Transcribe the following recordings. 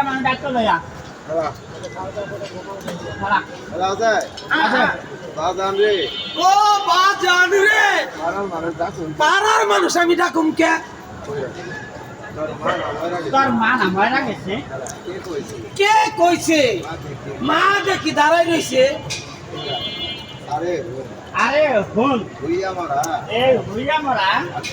মানুষ ডাক্তার লইয়া হ্যালো খালা হ্যালো আছে আছে বাজান রে ও বাজান রে পাড়ার মানুষ ডাকুন পাড়ার মানুষ আমি ডাকুম কে তোর মা না ময়রা গেছে কে কইছে কে কইছে মা দেখি দাঁড়াই রইছে আরে আরে হুন হইয়া মারা এই হইয়া মরা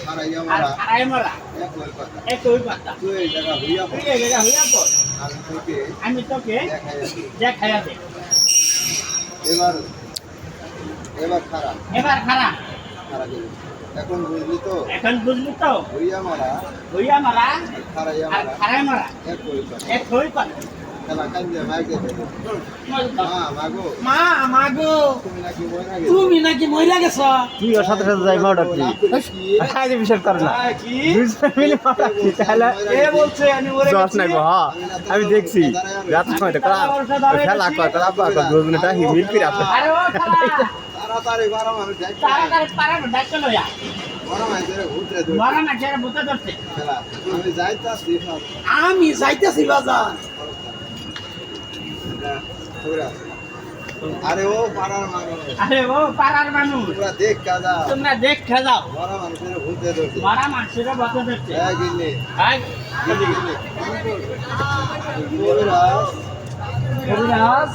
হারাইয়া আর মারা খারাই মরা এক ওই কথা এই তুই কথা তুই এই জায়গা হইয়া তুই এই জায়গা হইয়া পড় আমি তোকে আমি তোকে দেখাইছি দেখাইয়া দে এবার এবার খারাপ এবার খারাপ খারাপ এখন বুঝলি তো এখন বুঝলি তো হইয়া মারা হইয়া মরা হারাইয়া আর মারা খারাই মরা এক ওই কথা এই তুই কথা খেলা কান্দে মাইকে মা মাগো মা মাগো তুমি নাকি বই না গেছো তুমি নাকি মইরা গেছ তুই ওর সাথে সাথে যাই মাওটা তুই খাইতে বিশ্বাস করে না কি দুইজন মিলে মারাচ্ছি তাহলে কে বলছে আমি ওরে জশ নাই গো হ্যাঁ আমি দেখছি রাত সময়টা করা খেলা কয় তারা আব্বা কয় দুজনেটা হিমিল করে আছে আরে ও খালা তাড়াতাড়ি বারো মানুষ যাই তাড়াতাড়ি পারা ডাক্তার লইয়া বড় মাইদের ঘুরতে ধরে মরা মাঝে বুঝতে ধরছে খেলা আমি যাইতাছি আমি যাইতেছি বাজার আরে ও পাড়ার মানুষ আরে ও পাড়ার মানুষ তোরা দেখ কাদা তোমরা দেখে যাও বড় মানুষের ঘুরতে ধরছে মরা মানুষের বুঝতে ধরছে হ্যাঁ গিলে হাই কবিরাজ কবিরাজ